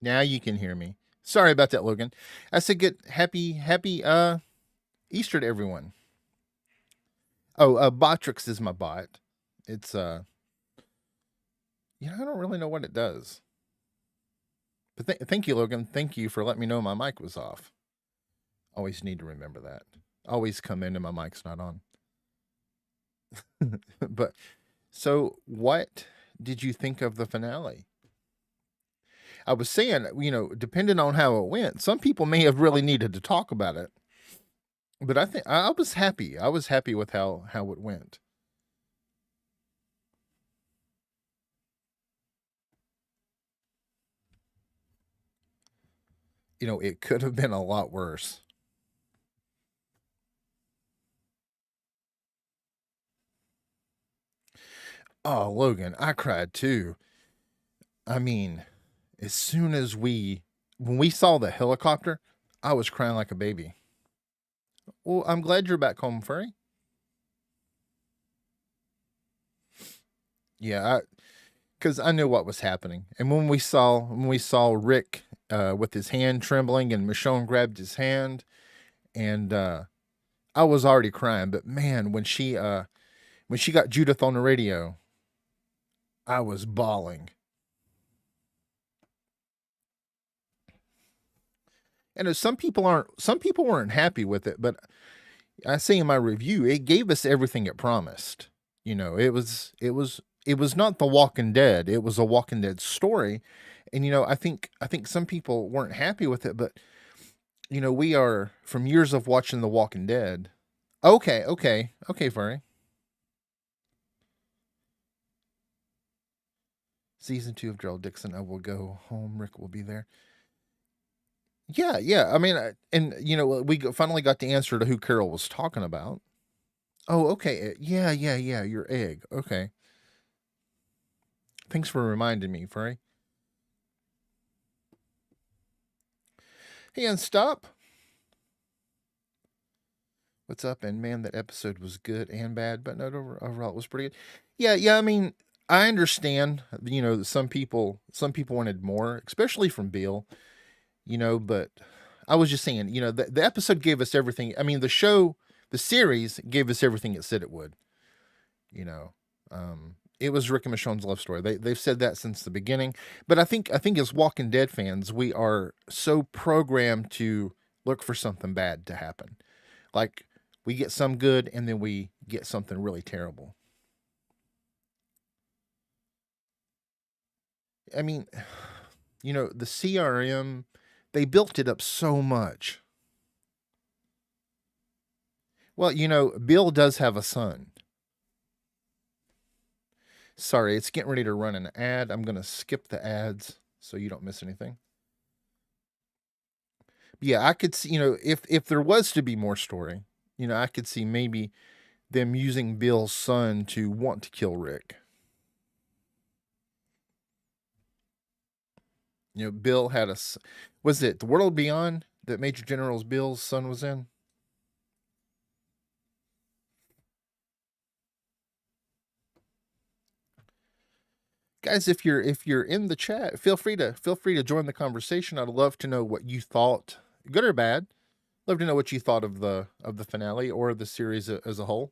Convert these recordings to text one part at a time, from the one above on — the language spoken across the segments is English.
Now you can hear me. Sorry about that, Logan. I said good happy Easter to everyone. Oh, Botrix is my bot. It's yeah, I don't really know what it does. But thank you, Logan. Thank you for letting me know my mic was off. Always need to remember that. Always come in and my mic's not on. But so what did you think of the finale? I was saying, depending on how it went, some people may have really needed to talk about it. But I think I was happy. I was happy with how it went. It could have been a lot worse. Oh, Logan, I cried too. I mean, as soon as when we saw the helicopter, I was crying like a baby. Well, I'm glad you're back home, Furry. Yeah, because I knew what was happening. And when we saw Rick with his hand trembling and Michonne grabbed his hand, and I was already crying. But man, when she got Judith on the radio, I was bawling. And some people weren't happy with it, but I say in my review, it gave us everything it promised. It was not The Walking Dead. It was a Walking Dead story. And I think some people weren't happy with it, but we are from years of watching The Walking Dead. Okay, Furry. Season 2 of Gerald Dixon. I will go home. Rick will be there. Yeah, yeah. I mean, and we finally got the answer to who Carol was talking about. Oh, okay. Yeah, yeah, yeah. Your egg. Okay. Thanks for reminding me, Furry. Hey, and stop. What's up? And man, that episode was good and bad, but no, overall it was pretty good. Yeah, yeah. I mean, I understand. Some people wanted more, especially from Bill. But I was just saying, the episode gave us everything. I mean, the series gave us everything it said it would. You know, it was Rick and Michonne's love story. They've said that since the beginning. But I think as Walking Dead fans, we are so programmed to look for something bad to happen. Like we get some good, and then we get something really terrible. I mean, the CRM, they built it up so much. Well, Bill does have a son. Sorry, it's getting ready to run an ad. I'm going to skip the ads so you don't miss anything. But yeah, I could see, if there was to be more story, I could see maybe them using Bill's son to want to kill Rick. Bill had was it The World Beyond that Major General Bill's son was in? Guys, if you're in the chat, feel free to join the conversation. I'd love to know what you thought, good or bad. Love to know what you thought of the finale or the series as a whole.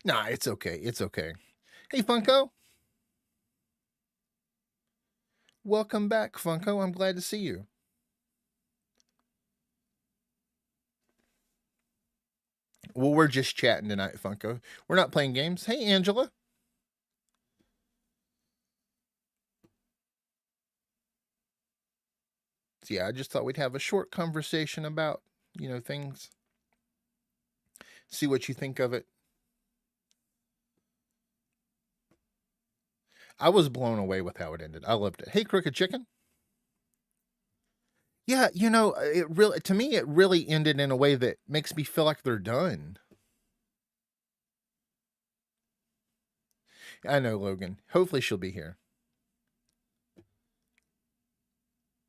Nah, it's okay. It's okay. Hey, Funko. Welcome back, Funko. I'm glad to see you. Well, we're just chatting tonight, Funko. We're not playing games. Hey, Angela. So, yeah, I just thought we'd have a short conversation about, things. See what you think of it. I was blown away with how it ended. I loved it. Hey, Crooked Chicken. Yeah, it really to me it really ended in a way that makes me feel like they're done. I know, Logan. Hopefully she'll be here.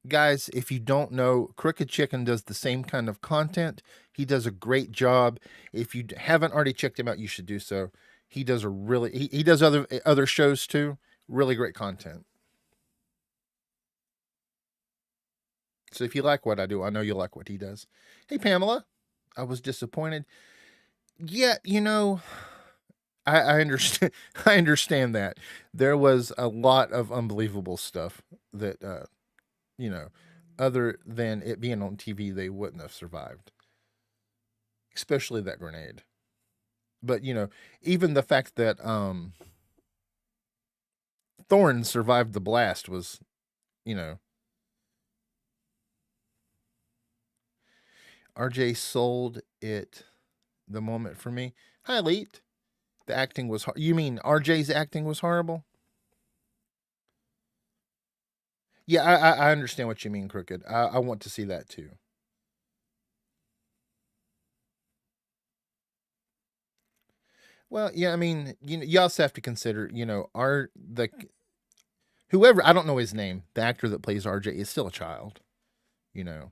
Guys, if you don't know, Crooked Chicken does the same kind of content. He does a great job. If you haven't already checked him out, you should do so. He does a really he does other shows too. Really great content. So if you like what I do, I know you'll like what he does. Hey Pamela, I was disappointed. Yeah, I understand. I understand that there was a lot of unbelievable stuff that you know, other than it being on TV, they wouldn't have survived, especially that grenade. But even the fact that Thorne survived the blast was, you know, RJ sold it the moment for me. Hi, Elite. The acting was. You mean RJ's acting was horrible? Yeah, I understand what you mean, Crooked. I want to see that too. Well, yeah, I mean, you also have to consider, our the whoever, I don't know his name, the actor that plays RJ is still a child, you know,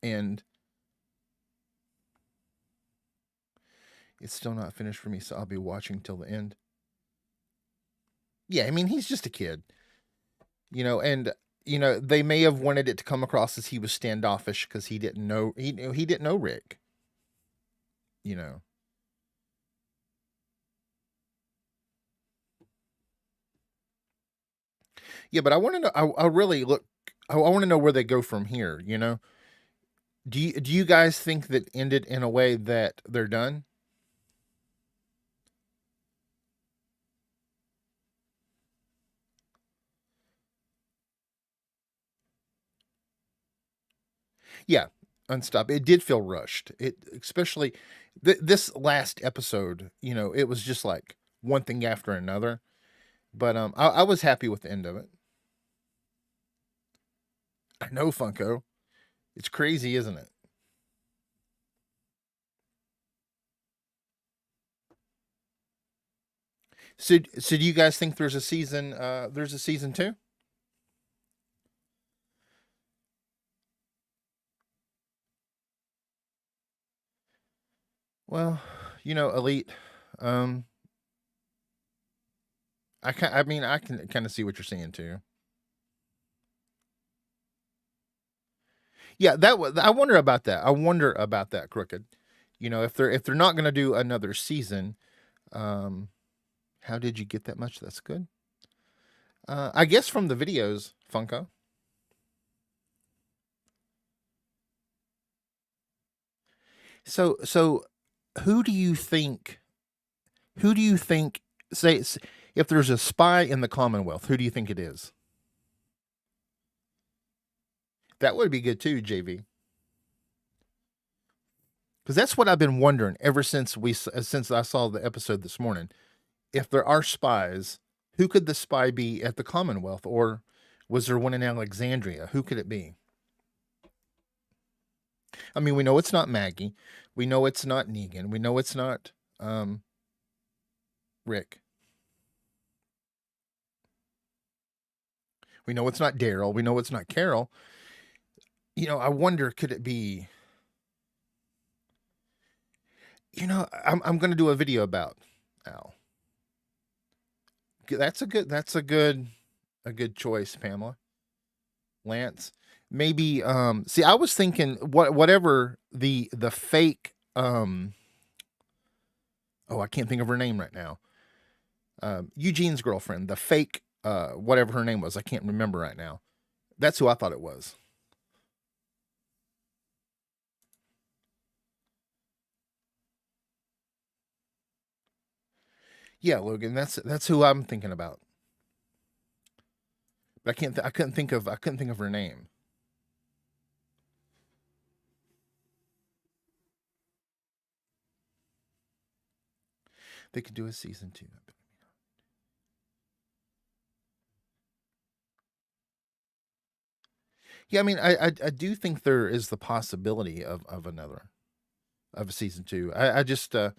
and it's still not finished for me, so I'll be watching till the end. Yeah, I mean, he's just a kid, and they may have wanted it to come across as he was standoffish because he didn't know Rick, you know. Yeah, but I want to know. I really look. I want to know where they go from here. Do you guys think that ended in a way that they're done? Yeah, Unstop. It did feel rushed. It especially this last episode. It was just like one thing after another. But I was happy with the end of it. I know Funko. It's crazy, isn't it? So do you guys think there's a season? There's a season two? Well, Elite. Um, I mean, I can kind of see what you're saying too. Yeah, I wonder about that. I wonder about that, Crooked. If they're not going to do another season, um, how did you get that much? That's good. I guess from the videos, Funko. So who do you think? Who do you think? Say if there's a spy in the Commonwealth, who do you think it is? That would be good too, JV. Because that's what I've been wondering ever since I saw the episode this morning. If there are spies, who could the spy be at the Commonwealth, or was there one in Alexandria? Who could it be? I mean, we know it's not Maggie. We know it's not Negan. We know it's not um, Rick. We know it's not Daryl. We know it's not Carol. I wonder, could it be? I'm going to do a video about Al. That's a good choice, Pamela. Lance. Maybe see, I was thinking whatever the fake oh, I can't think of her name right now. Eugene's girlfriend, the fake whatever her name was, I can't remember right now. That's who I thought it was. Yeah, Logan, that's who I'm thinking about. But I couldn't think of her name. They could do a season two. Yeah, I mean, I do think there is the possibility of another of season two. I just I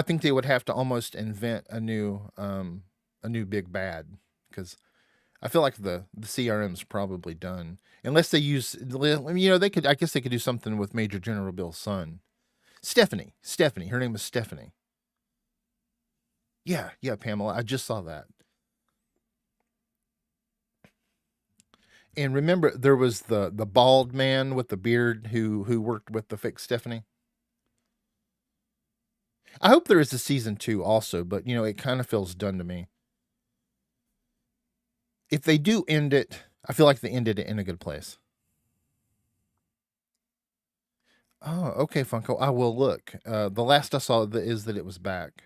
think they would have to almost invent a new big bad because I feel like the CRM's probably done unless they use they could, I guess they could do something with Major General Bill's son. Stephanie. Her name is Stephanie. Yeah, yeah, Pamela. I just saw that. And remember, there was the bald man with the beard who worked with the fake Stephanie. I hope there is a season 2 also, but it kind of feels done to me. If they do end it, I feel like they ended it in a good place. Oh, okay, Funko. I will look. The last I saw is that it was back.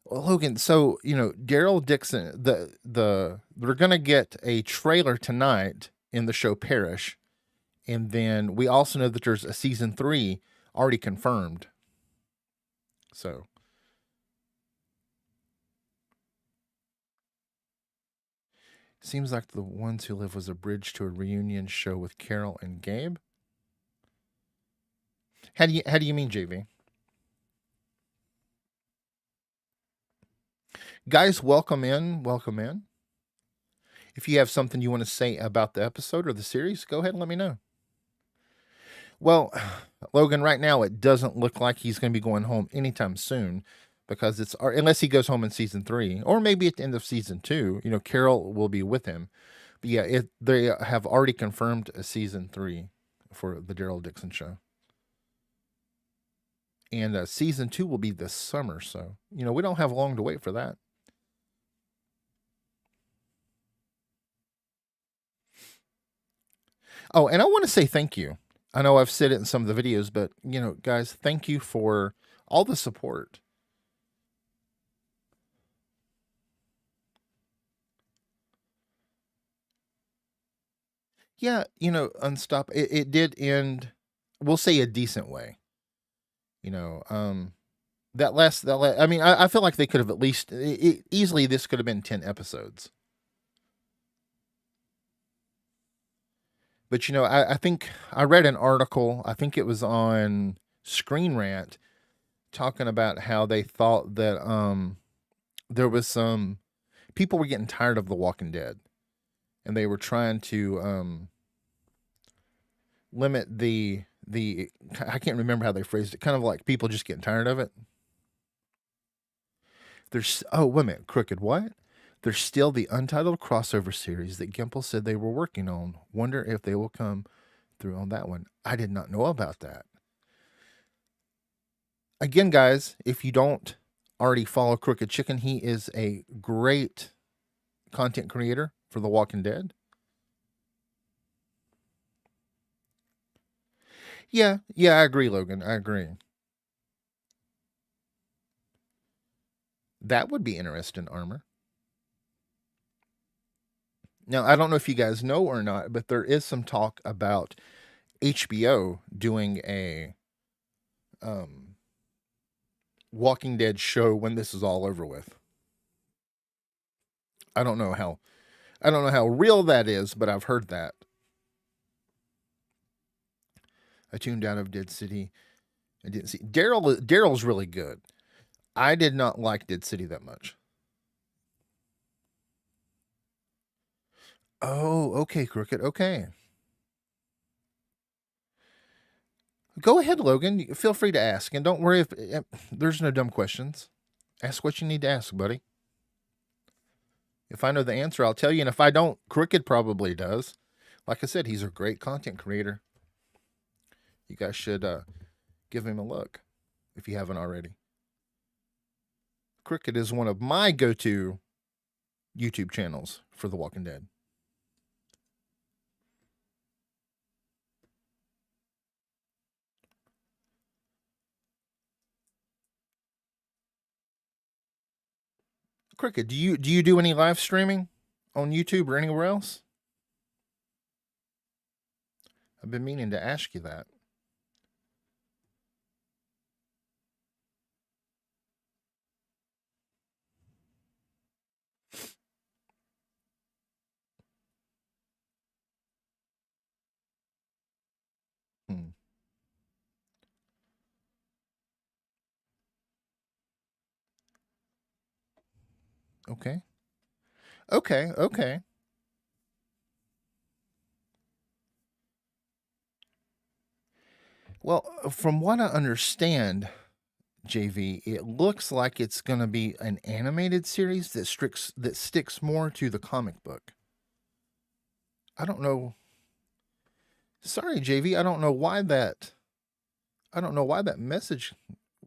Well, Logan, so Daryl Dixon, they're gonna get a trailer tonight in the show Parish, and then we also know that there's a season 3 already confirmed. So seems like The Ones Who Live was a bridge to a reunion show with Carol and Gabe. How do you mean, JV? Guys, welcome in. Welcome in. If you have something you want to say about the episode or the series, go ahead and let me know. Well, Logan, right now it doesn't look like he's going to be going home anytime soon because unless he goes home in season 3 or maybe at the end of season 2, Carol will be with him. But yeah, they have already confirmed a season 3 for the Daryl Dixon show. And season 2 will be this summer, so we don't have long to wait for that. Oh, and I want to say thank you. I know I've said it in some of the videos, but guys, thank you for all the support. Yeah, Unstop. It did end, we'll say, a decent way. I mean, I feel like they could have at least easily. This could have been 10 episodes. But I think I read an article. I think it was on Screen Rant, talking about how they thought that there was some people were getting tired of The Walking Dead, and they were trying to limit the I can't remember how they phrased it. Kind of like people just getting tired of it. Wait a minute, Crooked, what? There's still the untitled crossover series that Gimple said they were working on. Wonder if they will come through on that one. I did not know about that. Again, guys, if you don't already follow Crooked Chicken, he is a great content creator for The Walking Dead. Yeah, I agree, Logan. I agree. That would be interesting, Armor. Now, I don't know if you guys know or not, but there is some talk about HBO doing a Walking Dead show when this is all over with. I don't know how real that is, but I've heard that. I tuned out of Dead City. I didn't see Daryl's really good. I did not like Dead City that much. Oh, okay, Crooked. Okay. Go ahead, Logan. Feel free to ask, and don't worry if there's no dumb questions. Ask what you need to ask, buddy. If I know the answer, I'll tell you, and if I don't, Crooked probably does. Like I said, he's a great content creator. You guys should give him a look if you haven't already. Crooked is one of my go-to YouTube channels for The Walking Dead. Cricket, do you do any live streaming on YouTube or anywhere else? I've been meaning to ask you that. Hmm. Okay. Okay. Well, from what I understand, JV, it looks like it's going to be an animated series that sticks more to the comic book. I don't know. Sorry, JV, I don't know why that message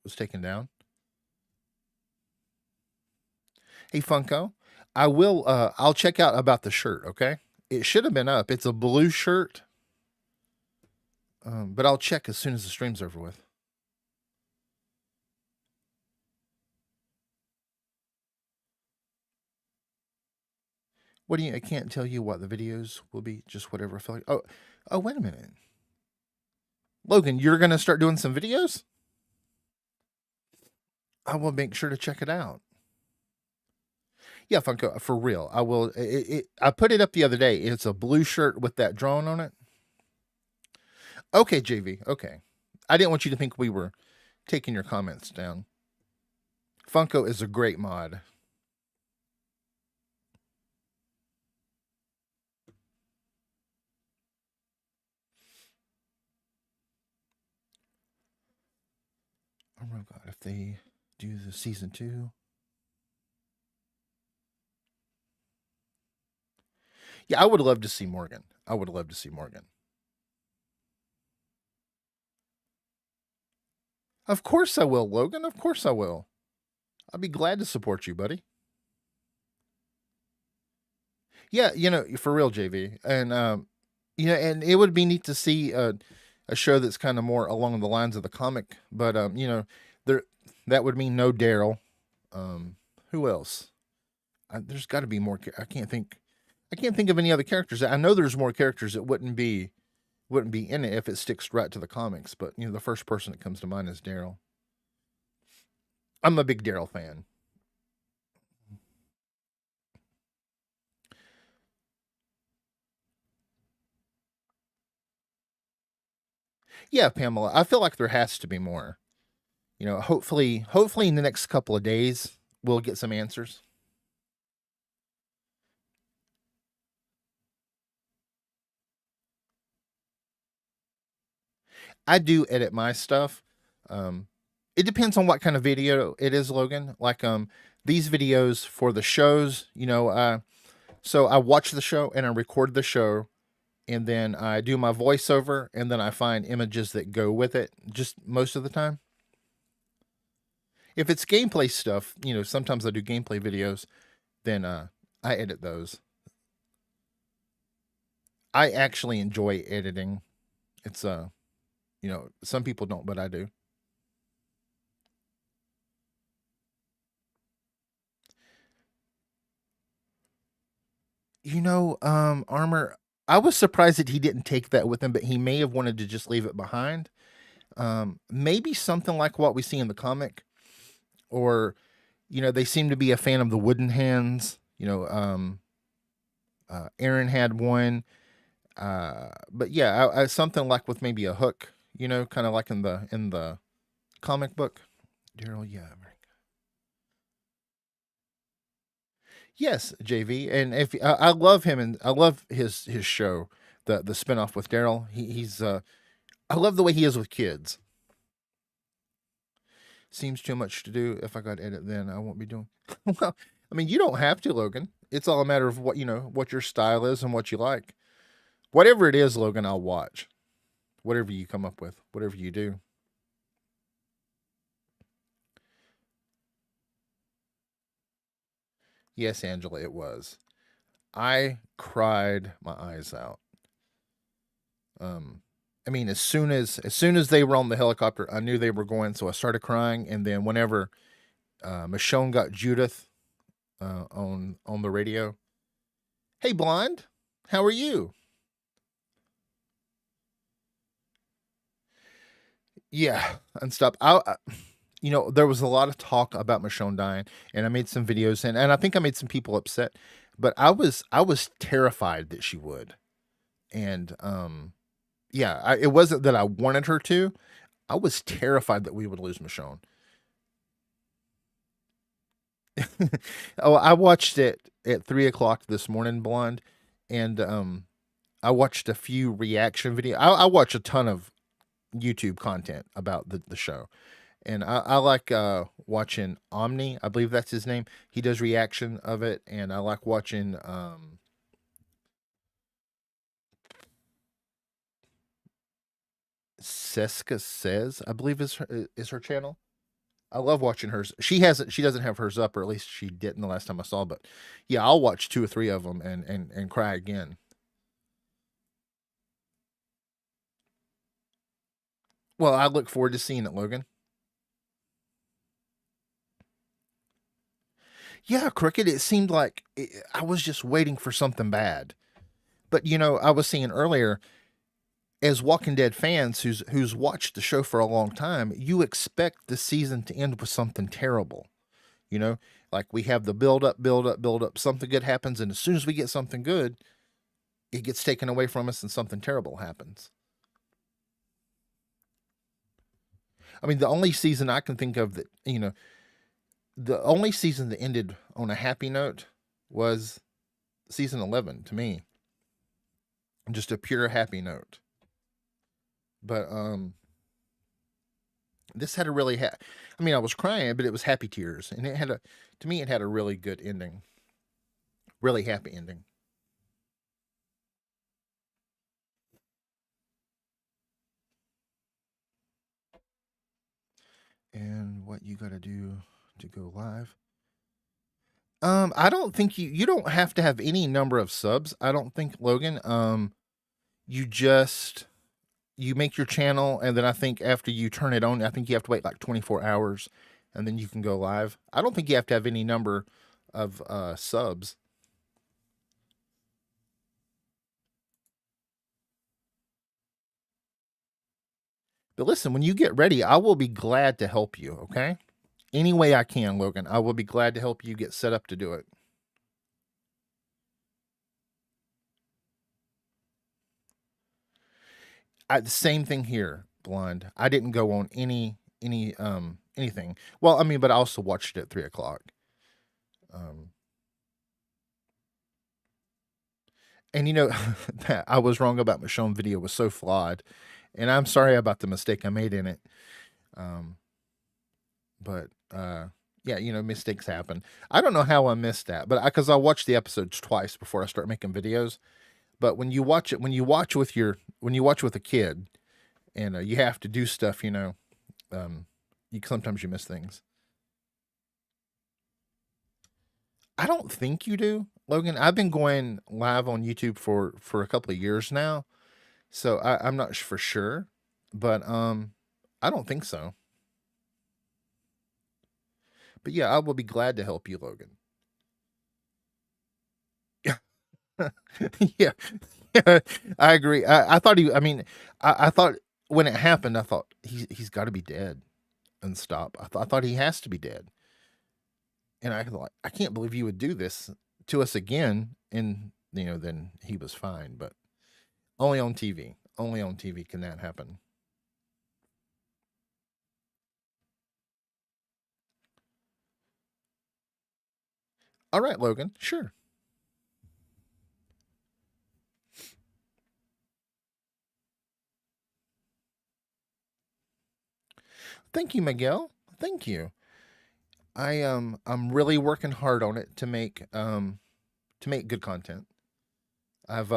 was taken down. Hey Funko, I'll check out about the shirt, okay? It should have been up. It's a blue shirt. But I'll check as soon as the stream's over with. I can't tell you what the videos will be, just whatever I feel like. Oh, wait a minute. Logan, you're going to start doing some videos? I will make sure to check it out. Yeah, Funko, for real. I will. I put it up the other day. It's a blue shirt with that drone on it. Okay, JV. Okay. I didn't want you to think we were taking your comments down. Funko is a great mod. Oh my god, if they do the season 2. Yeah, I would love to see Morgan. Of course I will, Logan. Of course I will. I'll be glad to support you, buddy. Yeah, for real, JV. And and it would be neat to see a show that's kind of more along the lines of the comic, but there that would mean no Daryl. Who else? There's got to be more. I can't think of any other characters. I know there's more characters that wouldn't be in it if it sticks right to the comics, but the first person that comes to mind is Daryl. I'm a big Daryl fan. Yeah, Pamela, I feel like there has to be more. Hopefully in the next couple of days we'll get some answers. I do edit my stuff. It depends on what kind of video it is, Logan. Like these videos for the shows, so I watch the show and I record the show, and then I do my voiceover, and then I find images that go with it, just most of the time. If it's gameplay stuff, sometimes I do gameplay videos, then I edit those. I actually enjoy editing. It's some people don't, but I do. Armor, I was surprised that he didn't take that with him, but he may have wanted to just leave it behind. Maybe something like what we see in the comic, or they seem to be a fan of the wooden hands. Aaron had one, but yeah, something like with maybe a hook. Kind of like in the comic book. Daryl, yeah. Yes, JV, and if I love him, and I love his show, the spinoff with Daryl. He's I love the way he is with kids. Seems too much to do. If I got to edit, then I won't be doing. Well, I mean, you don't have to, Logan. It's all a matter of what your style is and what you like. Whatever it is, Logan, I'll watch. Whatever you come up with, whatever you do. Yes, Angela, it was. I cried my eyes out. I mean, as soon as they were on the helicopter, I knew they were going, so I started crying. And then whenever Michonne got Judith on the radio, hey, Blonde, how are you? Yeah, and stuff. There was a lot of talk about Michonne dying, and I made some videos, and I think I made some people upset, but I was terrified that she would, and yeah, it wasn't that I wanted her to. I was terrified that we would lose Michonne. Oh, I watched it at 3 o'clock this morning, Blonde, and I watched a few reaction videos. I watch a ton of YouTube content about the show, And I like watching Omni. I believe that's his name. He does reaction of it, and I like watching Seska Says, I believe is her channel. I love watching hers. She doesn't have hers up, or at least she didn't the last time I saw. But yeah, I'll watch two or three of them and cry again. Well, I look forward to seeing it, Logan. Yeah, Cricket. It seemed like I was just waiting for something bad. But I was seeing earlier, as Walking Dead fans who's watched the show for a long time, you expect the season to end with something terrible. You know, like we have the build up, build up, build up. Something good happens, and as soon as we get something good, it gets taken away from us, and something terrible happens. I mean, the only season I can think of that the only season that ended on a happy note was season 11 to me, just a pure happy note. But this had a really I mean, I was crying, but it was happy tears, and to me it had a really good ending, really happy ending. And what you got to do to go live? I don't think you don't have to have any number of subs. I don't think, Logan. You just you make your channel, and then I think after you turn it on, I think you have to wait like 24 hours, and then you can go live. I don't think you have to have any number of subs. But listen, when you get ready, I will be glad to help you. Okay, any way I can, Logan. I will be glad to help you get set up to do it. The same thing here, Blind. I didn't go on anything. Well, I mean, but I also watched it at 3 o'clock. Um, and I was wrong about Michonne video was so flawed, and I'm sorry about the mistake I made in it. Um, but yeah, mistakes happen. I don't know how I missed that, but because I watched the episodes twice before I start making videos. But when you watch it, when you watch with a kid, and you have to do stuff, you sometimes you miss things. I don't think you do, Logan. I've been going live on YouTube for a couple of years now, so I'm not for sure, but I don't think so. But yeah, I will be glad to help you, Logan. Yeah, yeah, yeah. I agree. I thought he. I mean, I thought when it happened, I thought he's got to be dead and stop. I thought he has to be dead, and I thought I can't believe you would do this to us again. And then he was fine, but only on TV. Only on TV can that happen. All right, Logan. Sure. Thank you, Miguel. Thank you. I'm really working hard on it to make good content. I've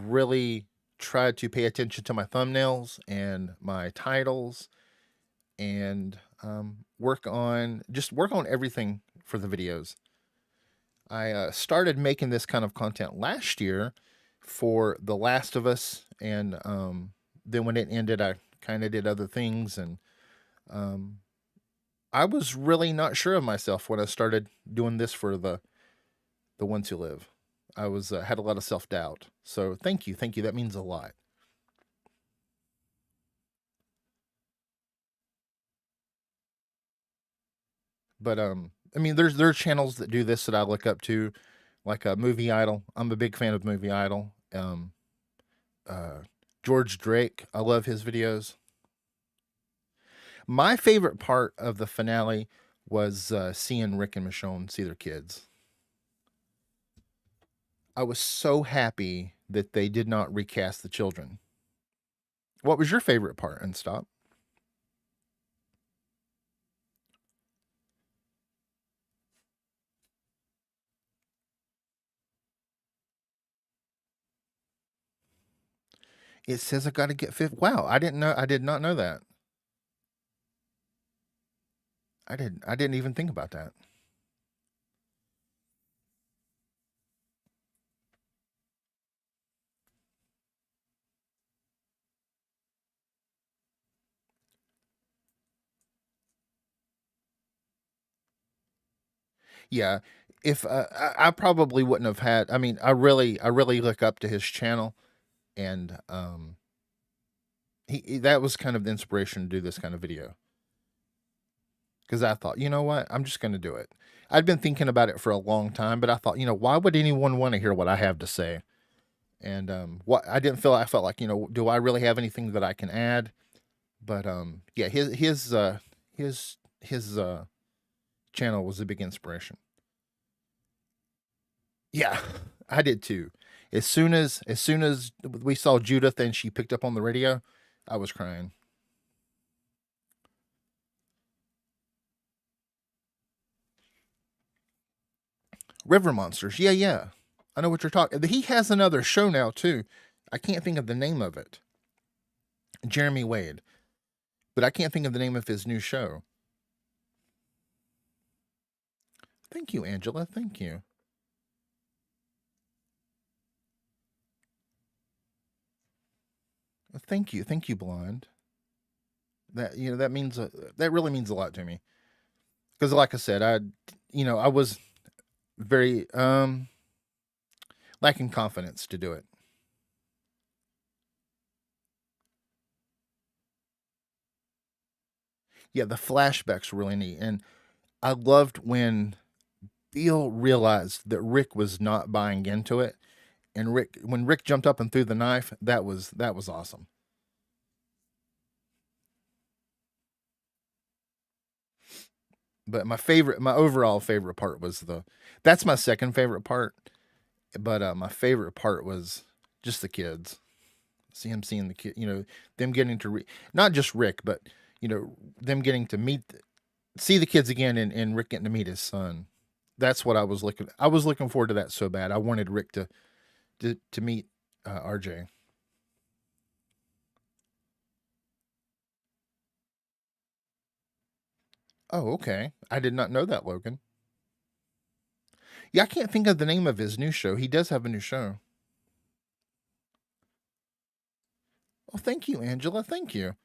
really tried to pay attention to my thumbnails and my titles, and work on everything for the videos. I started making this kind of content last year for The Last of Us, and then when it ended, I kind of did other things, and um, I was really not sure of myself when I started doing this for the ones who live. I was had a lot of self doubt. So thank you. That means a lot. But I mean, there are channels that do this that I look up to, like Movie Idol. I'm a big fan of Movie Idol. Uh, George Drake. I love his videos. My favorite part of the finale was seeing Rick and Michonne see their kids. I was so happy that they did not recast the children. What was your favorite part? And stop. It says I got to get 50. Wow, I didn't know. I did not know that. I didn't even think about that. Yeah, if I probably wouldn't have had. I mean, I really look up to his channel, and that was kind of the inspiration to do this kind of video. Because I thought, you know what, I'm just going to do it. I'd been thinking about it for a long time, but I thought, why would anyone want to hear what I have to say? And what I didn't feel, I felt like, do I really have anything that I can add? But yeah, his channel was a big inspiration. Yeah, I did too. As soon as we saw Judith and she picked up on the radio, I was crying. River Monsters. Yeah, yeah. I know what you're talking. He has another show now too. I can't think of the name of it. Jeremy Wade. But I can't think of the name of his new show. Thank you, Angela. Thank you. Thank you, Blonde. That means that really means a lot to me. Because, like I said, I was very lacking confidence to do it. Yeah, the flashbacks were really neat, and I loved when Beale realized that Rick was not buying into it, and when Rick jumped up and threw the knife, that was awesome. But my overall favorite part was that's my second favorite part. But my favorite part was just the kids. See him seeing the kid, them getting to not just Rick, but them getting to see the kids again, and Rick getting to meet his son. That's what I was looking. I was looking forward to that so bad. I wanted Rick to meet RJ. Oh, okay. I did not know that, Logan. Yeah, I can't think of the name of his new show. He does have a new show. Oh, thank you, Angela. Thank you.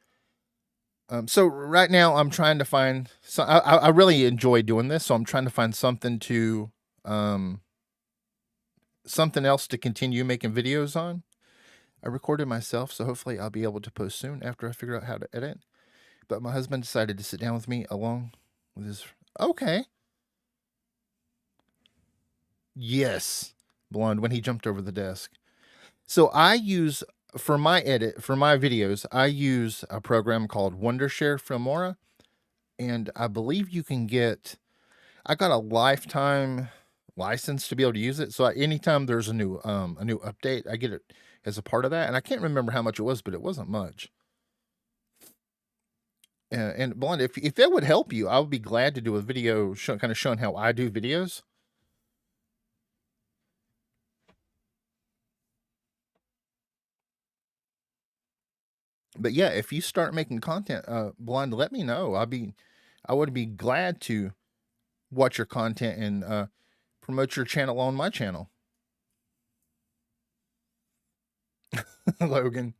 So right now I'm trying to find. So I really enjoy doing this. So I'm trying to find um, something else to continue making videos on. I recorded myself, so hopefully I'll be able to post soon after I figure out how to edit. But my husband decided to sit down with me along with his. Okay. Yes, Blonde when he jumped over the desk. So I use for my videos, I use a program called Wondershare Filmora, and I believe you can get. I got a lifetime license to be able to use it. So anytime there's a new update, I get it as a part of that. And I can't remember how much it was, but it wasn't much. And Blonde, if that would help you, I would be glad to do a video kind of showing how I do videos. But yeah, if you start making content, Blonde, let me know. I would be glad to watch your content and promote your channel on my channel. Logan.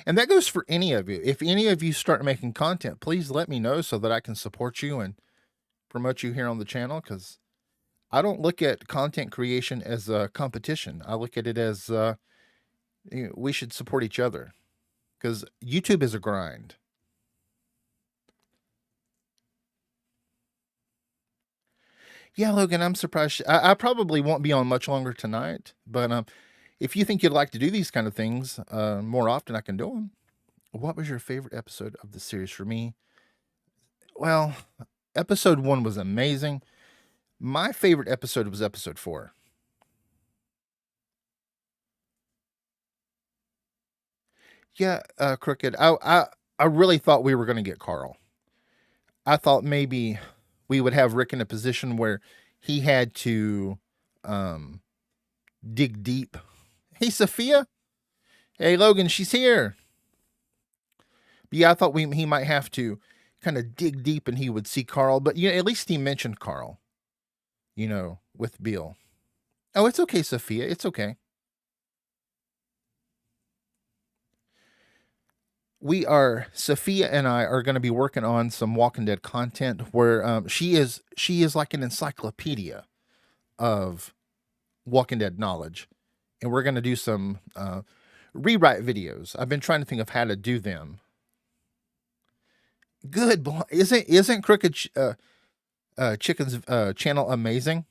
And that goes for any of you. If any of you start making content, please let me know so that I can support you and promote you here on the channel, because I don't look at content creation as a competition. I look at it as we should support each other, because YouTube is a grind. Yeah, Logan, I'm surprised. I probably won't be on much longer tonight, but if you think you'd like to do these kind of things more often, I can do them. What was your favorite episode of the series? For me, well, episode 1 was amazing. My favorite episode was episode 4. Yeah, Crooked. I really thought we were going to get Carl. I thought maybe we would have Rick in a position where he had to dig deep. Hey, Sophia. Hey, Logan, she's here. But yeah, I thought he might have to kind of dig deep and he would see Carl. But you know, at least he mentioned Carl, you know, with Beale. Oh, it's okay, Sophia. It's okay. Sophia and I are going to be working on some Walking Dead content where she is like an encyclopedia of Walking Dead knowledge, and we're going to do some rewrite videos. I've been trying to think of how to do them. Good, isn't Crooked Chicken's channel amazing?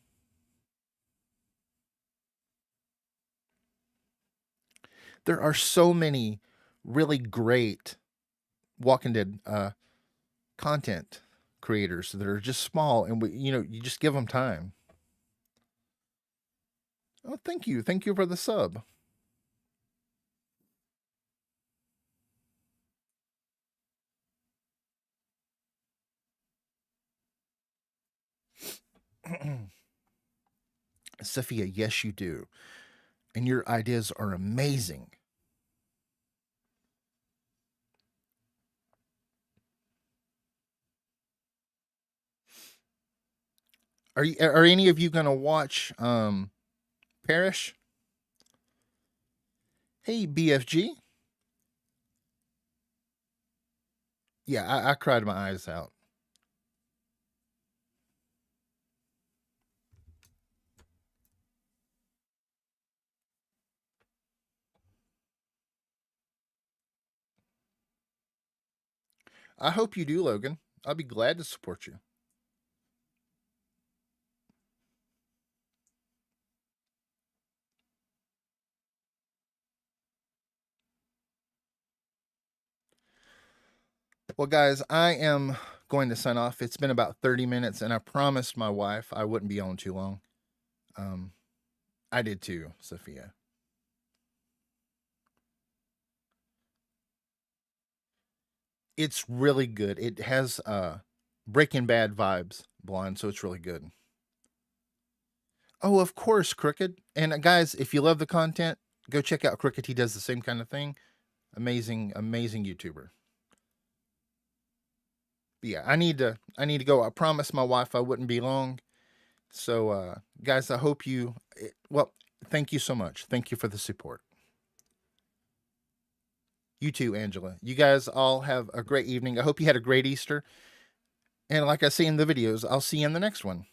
There are so many really great Walking Dead content creators that are just small, and you just give them time. Oh, thank you for the sub. Sophia, yes, you do, and your ideas are amazing. Are any of you going to watch Parish? Hey, BFG. Yeah, I cried my eyes out. I hope you do, Logan. I'll be glad to support you. Well, guys, I am going to sign off. It's been about 30 minutes, and I promised my wife I wouldn't be on too long. I did too, Sophia. It's really good. It has Breaking Bad vibes, Blonde, so it's really good. Oh, of course, Crooked. And guys, if you love the content, go check out Crooked. He does the same kind of thing. Amazing, amazing YouTuber. But yeah, I need to go. I promised my wife I wouldn't be long. So guys, I hope you thank you so much. Thank you for the support. You too, Angela. You guys all have a great evening. I hope you had a great Easter. And like I say in the videos, I'll see you in the next one.